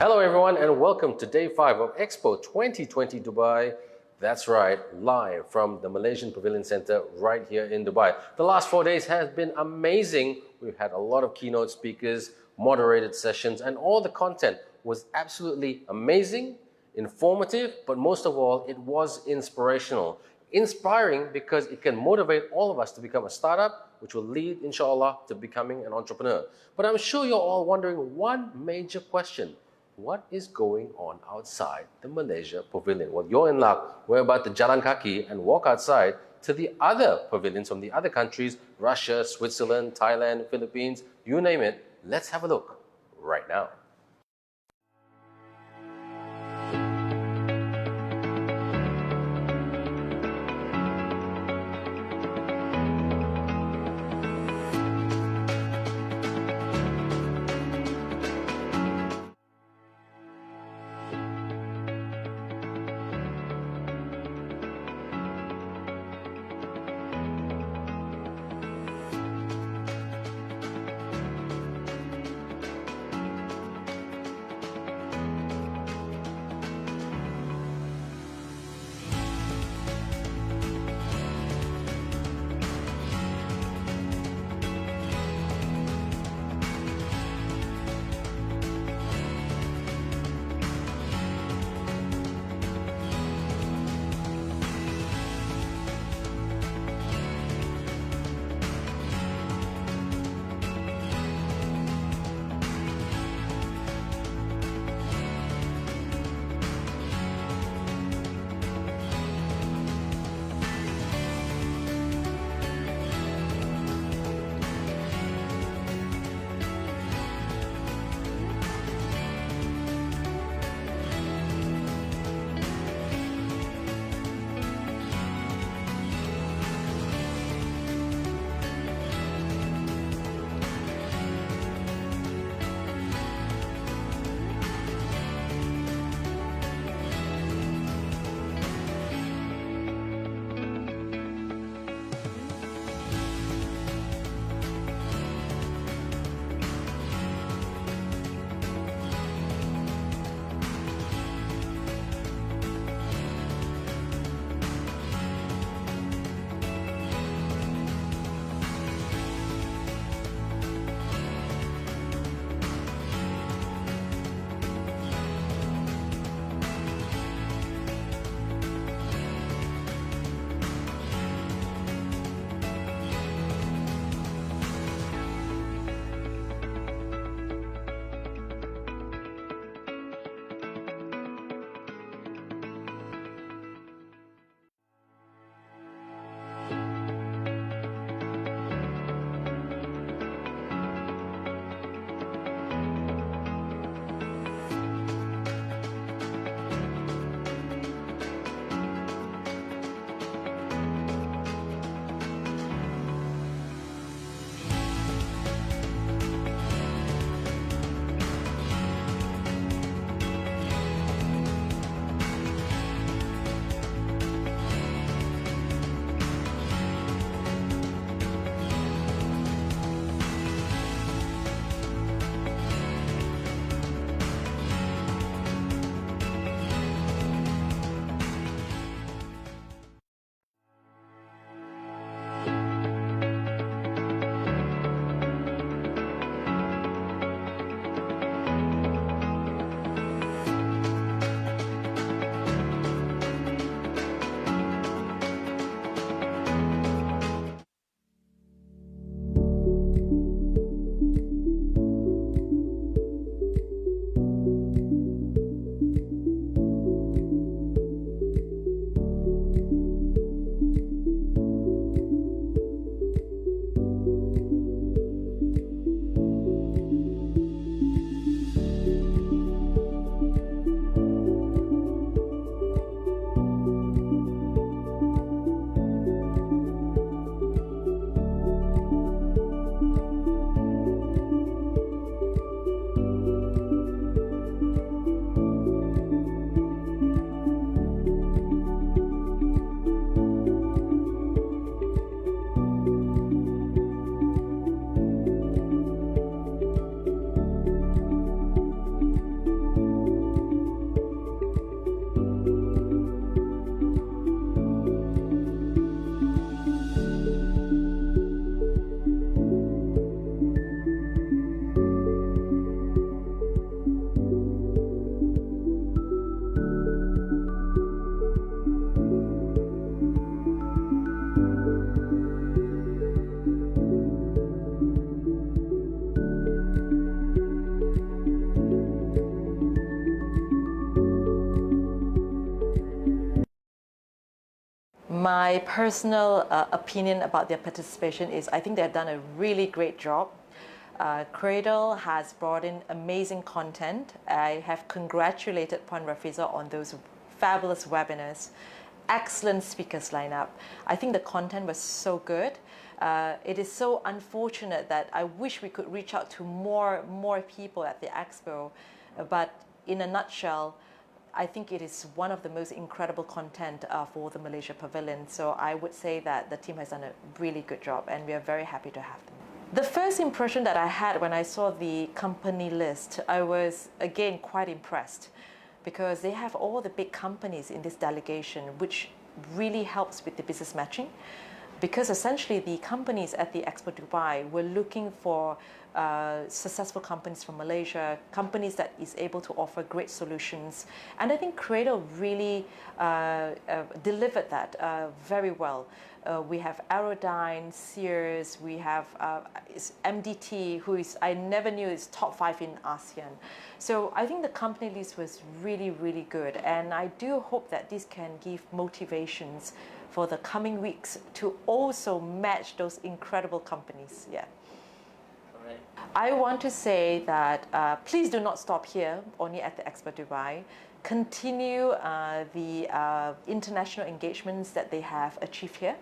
Hello everyone and welcome to day 5 of Expo 2020 Dubai. That's right, live from the Malaysian Pavilion Center right here in Dubai. The last 4 days has been amazing. We've had a lot of keynote speakers, moderated sessions, and all the content was absolutely amazing, informative, but most of all, it was inspirational. Inspiring because it can motivate all of us to become a startup, which will lead, inshallah, to becoming an entrepreneur. But I'm sure you're all wondering one major question. What is going on outside the Malaysia Pavilion? Well, you're in luck. We're about to jalan kaki and walk outside to the other pavilions from the other countries, Russia, Switzerland, Thailand, Philippines, you name it. Let's have a look right now. My personal opinion about their participation is I think they've done a really great job. Cradle has brought in amazing content. I have congratulated Puan Rafiza on those fabulous webinars. Excellent speakers lineup. I think the content was so good. It is so unfortunate that I wish we could reach out to more people at the Expo, but in a nutshell, I think it is one of the most incredible content for the Malaysia Pavilion. So I would say that the team has done a really good job and we are very happy to have them. The first impression that I had when I saw the company list, I was again quite impressed because they have all the big companies in this delegation, which really helps with the business matching. Because essentially the companies at the Expo Dubai were looking for successful companies from Malaysia, companies that is able to offer great solutions. And I think Cradle really delivered that very well. We have Aerodyne, Sears, we have MDT, who is, I never knew is top 5 in ASEAN. So I think the company list was really, really good. And I do hope that this can give motivations for the coming weeks to also match those incredible companies. Yeah. All right. I want to say that please do not stop here only at the Expo Dubai. Continue the international engagements that they have achieved here.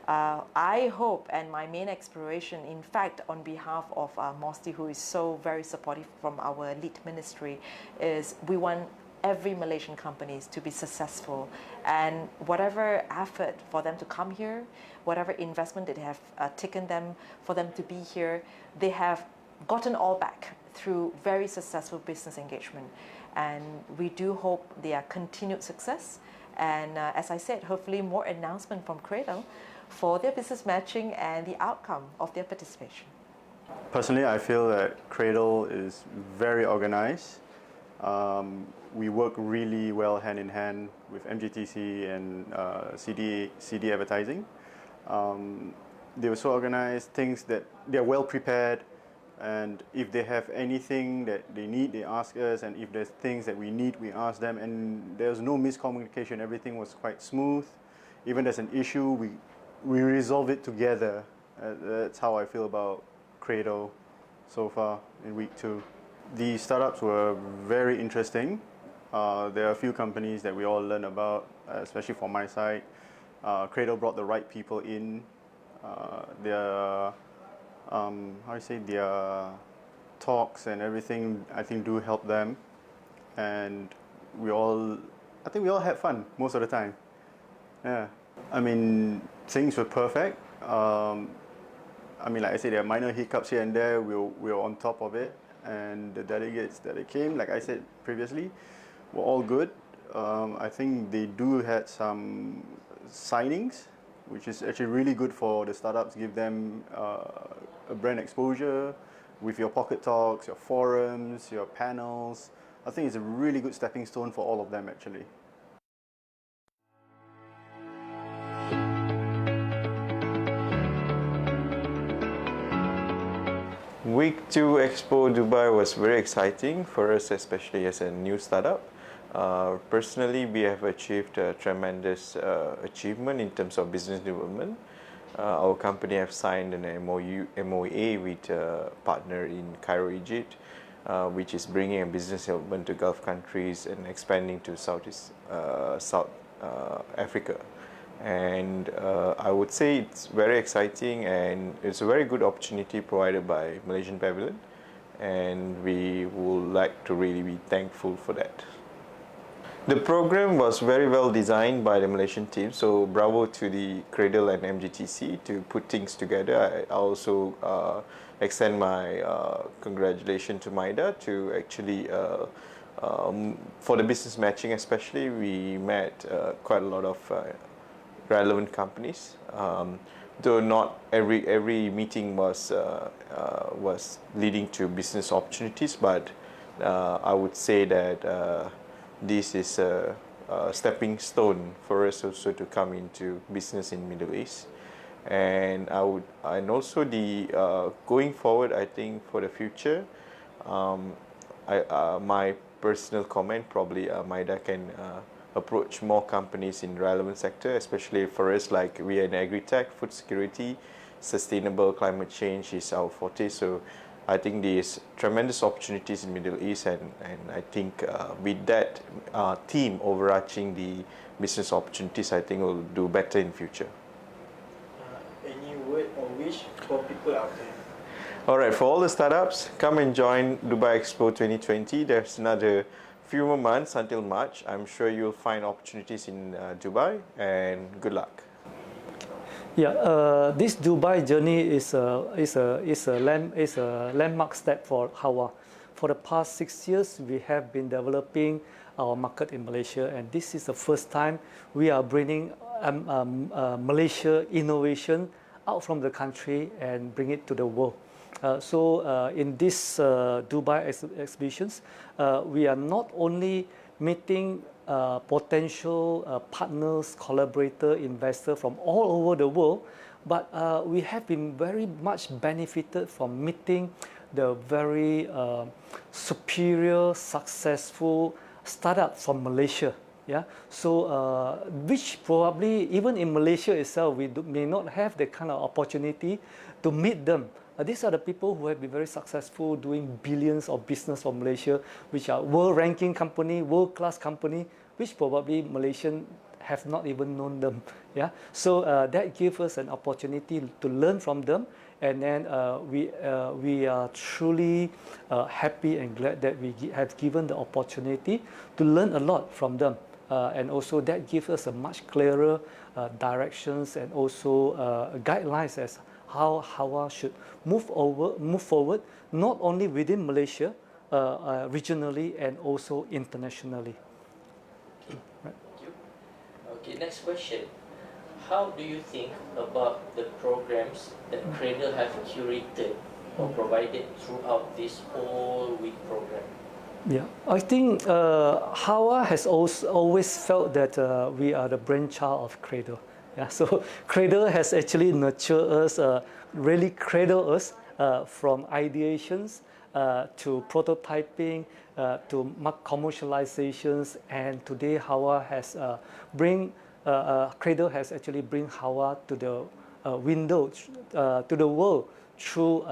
I hope, and my main aspiration, in fact, on behalf of Mosti, who is so very supportive from our lead ministry, is we want every Malaysian companies to be successful, and whatever effort for them to come here, whatever investment they have taken them for them to be here, they have gotten all back through very successful business engagement. And we do hope their continued success. And as I said, hopefully more announcement from Cradle for their business matching and the outcome of their participation. Personally, I feel that Cradle is very organized. We work really well hand in hand with MGTC and CD Advertising. They were so organized, things that they're well prepared, and if they have anything that they need, they ask us, and if there's things that we need, we ask them, and there's no miscommunication. Everything was quite smooth. Even there's an issue, we resolve it together. That's how I feel about Cradle so far in week 2. The startups were very interesting. There are a few companies that we all learn about, especially from my side. Cradle brought the right people in. Their talks and everything, I think, do help them. And I think we all had fun most of the time. Yeah. I mean, things were perfect. I mean, like I said, there are minor hiccups here and there. We were on top of it. And the delegates that came, like I said previously, were all good. I think they do had some signings, which is actually really good for the startups, give them a brand exposure with your pocket talks, your forums, your panels. I think it's a really good stepping stone for all of them actually. Week 2 Expo Dubai was very exciting for us, especially as a new startup. Personally, we have achieved a tremendous achievement in terms of business development. Our company have signed an MOA with a partner in Cairo, Egypt, which is bringing a business development to Gulf countries and expanding to South Africa. And I would say it's very exciting, and it's a very good opportunity provided by Malaysian Pavilion, and we would like to really be thankful for that. The program was very well designed by the Malaysian team, so bravo to the Cradle and MGTC to put things together. I also extend my congratulations to Maida to actually for the business matching especially. We met quite a lot of relevant companies, though not every meeting was leading to business opportunities, but I would say that this is a stepping stone for us also to come into business in Middle East. And also going forward, I think for the future, my personal comment, probably Maida can approach more companies in relevant sector, especially for us, like we are in agri-tech, food security, sustainable climate change is our forte. So I think there's tremendous opportunities in Middle East, and I think with that theme overarching the business opportunities, I think we'll do better in future. Any word or wish for people out there? All right, for all the startups, come and join Dubai Expo 2020. There's another few more months until March. I'm sure you'll find opportunities in Dubai, and good luck. Yeah, this Dubai journey is a landmark step for Hawa. For the past 6 years, we have been developing our market in Malaysia, and this is the first time we are bringing Malaysia innovation out from the country and bring it to the world. In this Dubai exhibitions, we are not only meeting potential partners, collaborators, investors from all over the world, but we have been very much benefited from meeting the very superior, successful startup from Malaysia. Yeah, so which probably even in Malaysia itself, we may not have the kind of opportunity to meet them. These are the people who have been very successful doing billions of business for Malaysia, which are world-ranking company, world-class company, which probably Malaysians have not even known them. Yeah, so that gives us an opportunity to learn from them, and then we are truly happy and glad that we have given the opportunity to learn a lot from them, and also that gives us a much clearer directions and also guidelines as how Hawa should move forward, not only within Malaysia, regionally and also internationally. Thank you. Okay, next question. How do you think about the programs that Cradle have curated or provided throughout this whole week program? Yeah, I think Hawa has always felt that we are the brainchild of Cradle. Yeah, so Cradle has actually nurtured us, really cradled us from ideations to prototyping to commercializations, and today Hawa has Cradle has actually bring Hawa to the window to the world through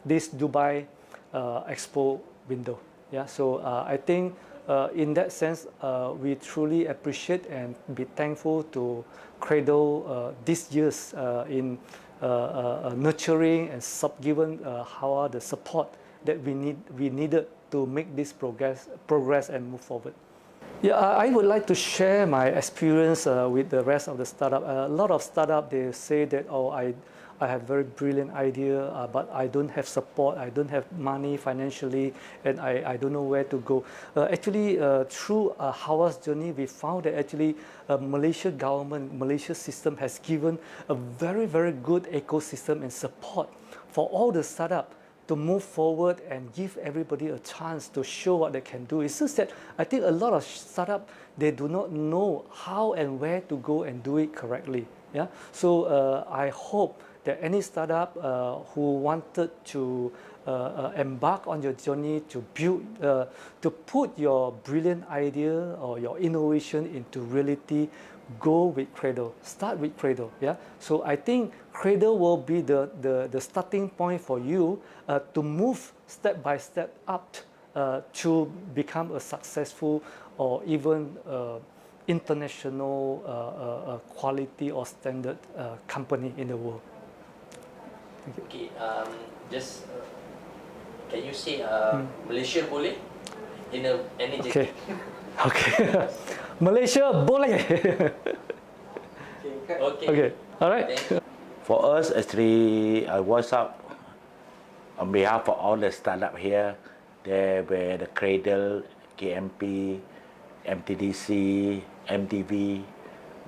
this Dubai Expo window. Yeah, so I think in that sense, we truly appreciate and be thankful to Cradle these years in nurturing and given Hawa the support that we needed to make this progress and move forward. Yeah, I would like to share my experience with the rest of the startup. A lot of startup, they say that, oh, I have very brilliant idea, but I don't have support, I don't have money financially, and I don't know where to go. Actually, through Hawa's journey, we found that actually Malaysia government, Malaysia system has given a very, very good ecosystem and support for all the startup to move forward and give everybody a chance to show what they can do. It's just that I think a lot of startup, they do not know how and where to go and do it correctly. Yeah, so I hope that any startup who wanted to embark on your journey to build, to put your brilliant idea or your innovation into reality, go with Cradle. Start with Cradle. Yeah. So I think Cradle will be the starting point for you to move step by step up to become a successful or even international quality or standard company in the world. Okay, just can you say Malaysia boleh in a energetic? Okay. Malaysia boleh. Okay. All right. For us, actually, what's up on behalf of all the startup here, there were the Cradle, KMP, MTDC, MTV.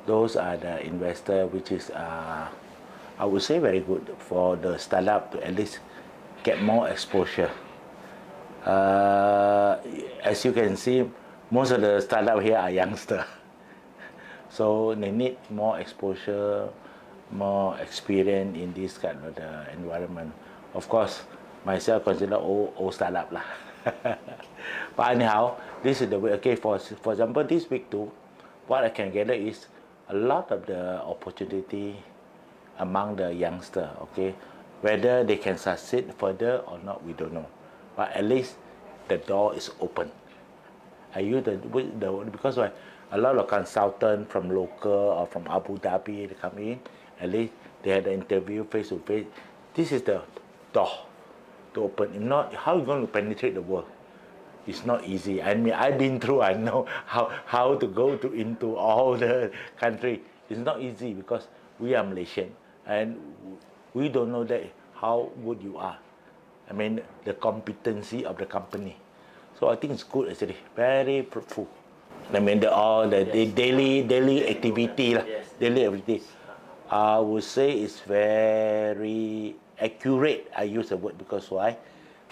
Those are the investor, which is I would say very good for the startup to at least get more exposure. As you can see, most of the startup here are youngsters, so they need more exposure, more experience in this kind of the environment. Of course, myself consider old startup lah. But anyhow, this is the way. Okay, for example, this week too, what I can gather is a lot of the opportunity among the youngster, okay? Whether they can succeed further or not, we don't know. But at least the door is open. I use the because why? A lot of consultants from local or from Abu Dhabi, they come in, at least they had an interview face to face. This is the door to open. If not, how are you going to penetrate the world? It's not easy. I mean, I've been through, I know how to go into all the country. It's not easy because we are Malaysian and we don't know that how good you are. I mean, the competency of the company. So I think it's good actually, very fruitful. I mean, all the daily activity, daily activity. I would say it's very accurate. I use the word because why?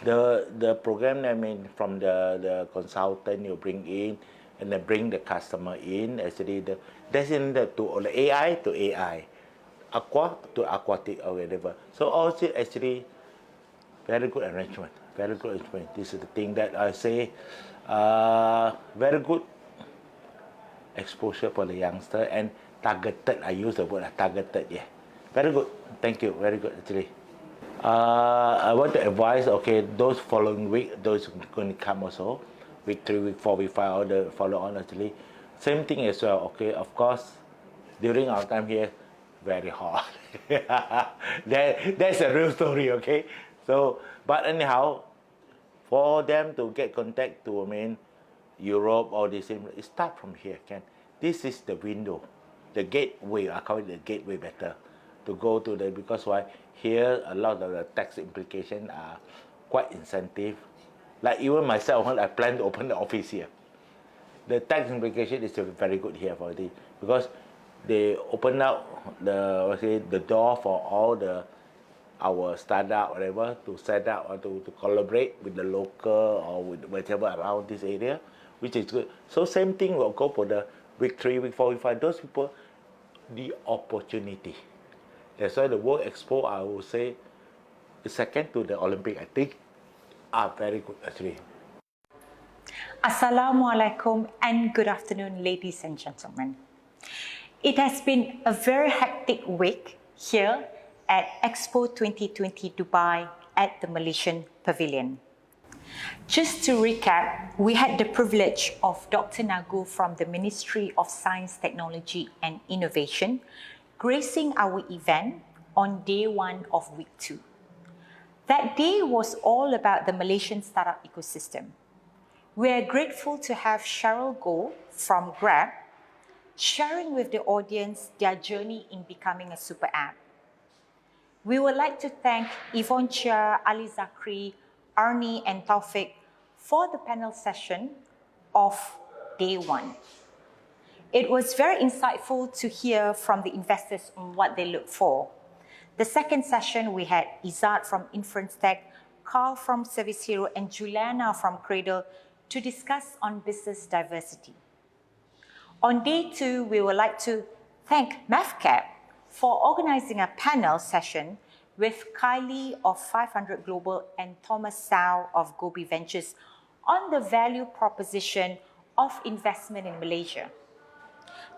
The program, I mean, from the consultant you bring in and then bring the customer in, actually that's in to the AI to AI, aqua to aquatic or whatever. So also actually very good arrangement, very good arrangement. This is the thing that I say, very good exposure for the youngster and targeted. I use the word targeted, yeah. Very good, thank you, very good actually. I want to advise, okay, those following week, those going to come also, week 3, week 4, week 5, all the follow on actually. Same thing as well, okay, of course, during our time here, very hot. That's a real story, okay? So, but anyhow, for them to get contact to, I mean, Europe or the same, it start from here, can. This is the window, the gateway, I call it the gateway better, to go to the, because why? Here, a lot of the tax implications are quite incentive. Like even myself, when I plan to open the office here, the tax implication is very good here for this, because they open up the door for all our startup, whatever, to set up or to collaborate with the local or with whatever around this area, which is good. So same thing will go for the week 3, week 4, week 5. Those people, the opportunity. That's why the World Expo, I would say, is second to the Olympic, I think, are very good actually. Assalamualaikum and good afternoon, ladies and gentlemen. It has been a very hectic week here at Expo 2020 Dubai at the Malaysian Pavilion. Just to recap, we had the privilege of Dr. Nagu from the Ministry of Science, Technology and Innovation gracing our event on day 1 of week 2. That day was all about the Malaysian startup ecosystem. We are grateful to have Cheryl Goh from Grab sharing with the audience their journey in becoming a super app. We would like to thank Yvonne Chia, Ali Zakri, Arnie and Taufik for the panel session of day 1. It was very insightful to hear from the investors on what they look for. The second session, we had Izzat from Inference Tech, Carl from Service Hero, and Juliana from Cradle to discuss on business diversity. On day 2, we would like to thank MAFCAP for organizing a panel session with Kylie of 500 Global and Thomas Sao of Gobi Ventures on the value proposition of investment in Malaysia.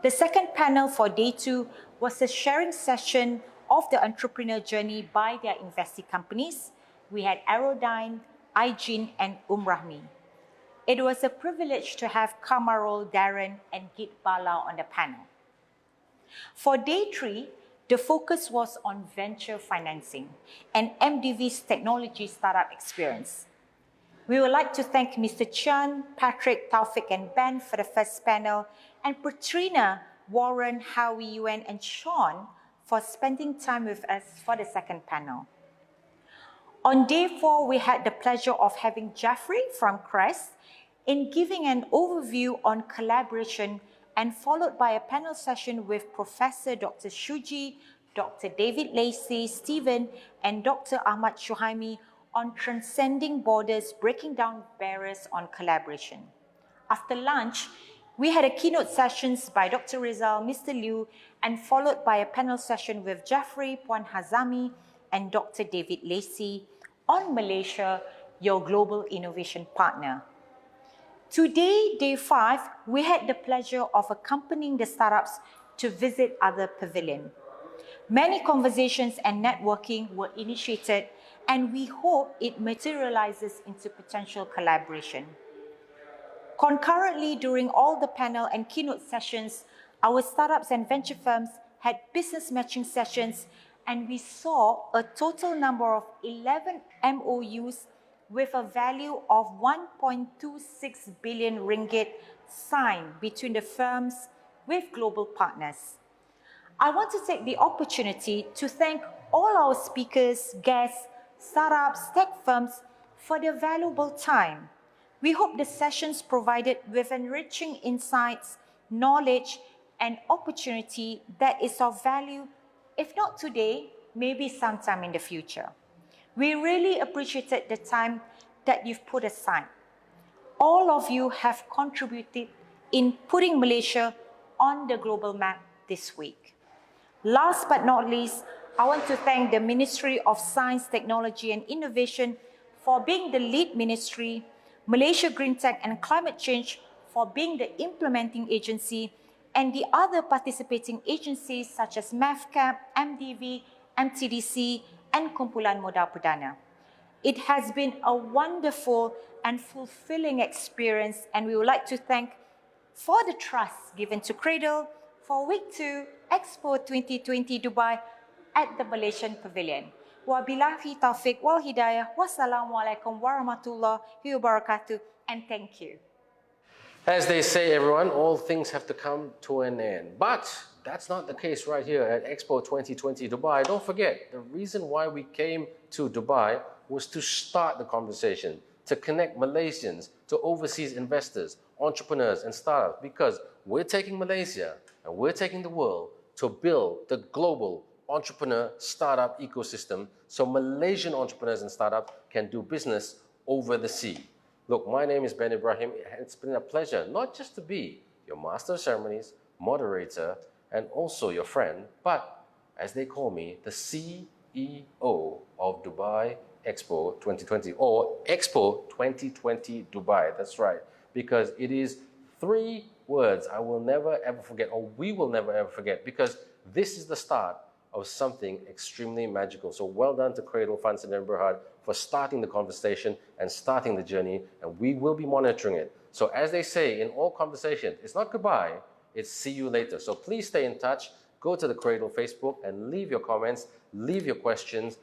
The second panel for day 2 was a sharing session of the entrepreneur journey by their investee companies. We had Aerodyne, iGen, and Rahmi. It was a privilege to have Kamarul, Darren, and Git Bala on the panel. For day 3, the focus was on venture financing and MDV's technology startup experience. We would like to thank Mr. Chan, Patrick, Taufik, and Ben for the first panel, and Patrina, Warren, Howie, Yuen, and Sean for spending time with us for the second panel. On day 4, we had the pleasure of having Jeffrey from Crest in giving an overview on collaboration, and followed by a panel session with Professor Dr. Shuji, Dr. David Lacey, Stephen, and Dr. Ahmad Shuhaimi on transcending borders, breaking down barriers on collaboration. After lunch, we had a keynote sessions by Dr. Rizal, Mr. Liu, and followed by a panel session with Jeffrey, Puan Hazami, and Dr. David Lacey on Malaysia, your global innovation partner. Today, day 5, we had the pleasure of accompanying the startups to visit other pavilion. Many conversations and networking were initiated, and we hope it materializes into potential collaboration. Concurrently, during all the panel and keynote sessions, our startups and venture firms had business matching sessions, and we saw a total number of 11 MOUs with a value of 1.26 billion ringgit signed between the firms with global partners. I want to take the opportunity to thank all our speakers, guests, startups, tech firms for their valuable time. We hope the sessions provided with enriching insights, knowledge, and opportunity that is of value, if not today, maybe sometime in the future. We really appreciated the time that you've put aside. All of you have contributed in putting Malaysia on the global map this week. Last but not least, I want to thank the Ministry of Science, Technology and Innovation for being the lead ministry, Malaysia Green Tech and Climate Change for being the implementing agency, and the other participating agencies such as MAFCAP, MDV, MTDC, and Kumpulan Modal Perdana. It has been a wonderful and fulfilling experience, and we would like to thank for the trust given to Cradle for Week 2 Expo 2020 Dubai at the Malaysian Pavilion. Wabillahi taufiq wal hidayah. Wassalamualaikum warahmatullahi wabarakatuh, and thank you. As they say, everyone, all things have to come to an end. But that's not the case right here at Expo 2020 Dubai. Don't forget, the reason why we came to Dubai was to start the conversation, to connect Malaysians to overseas investors, entrepreneurs and startups, because we're taking Malaysia and we're taking the world to build the global entrepreneur startup ecosystem so Malaysian entrepreneurs and startups can do business over the sea. Look, my name is Ben Ibrahim, and it's been a pleasure not just to be your Master of Ceremonies, moderator, and also your friend, but as they call me, the CEO of Dubai Expo 2020, or Expo 2020 Dubai. That's right, because it is 3 words I will never ever forget, or we will never ever forget, because this is the start of something extremely magical. So well done to Cradle Funds and Berhad for starting the conversation and starting the journey, and we will be monitoring it. So as they say in all conversations, it's not goodbye, it's see you later. So please stay in touch, go to the Cradle Facebook and leave your comments, leave your questions,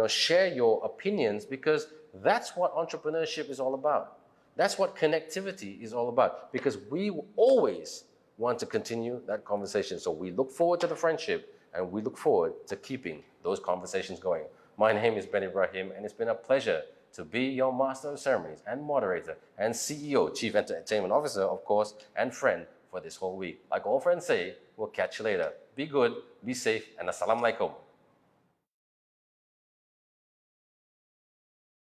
share your opinions, because that's what entrepreneurship is all about. That's what connectivity is all about, because we always want to continue that conversation. So we look forward to the friendship, and we look forward to keeping those conversations going. My name is Ben Ibrahim, and it's been a pleasure to be your Master of Ceremonies and moderator and CEO, Chief Entertainment Officer, of course, and friend for this whole week. Like all friends say, we'll catch you later. Be good, be safe, and Assalamualaikum.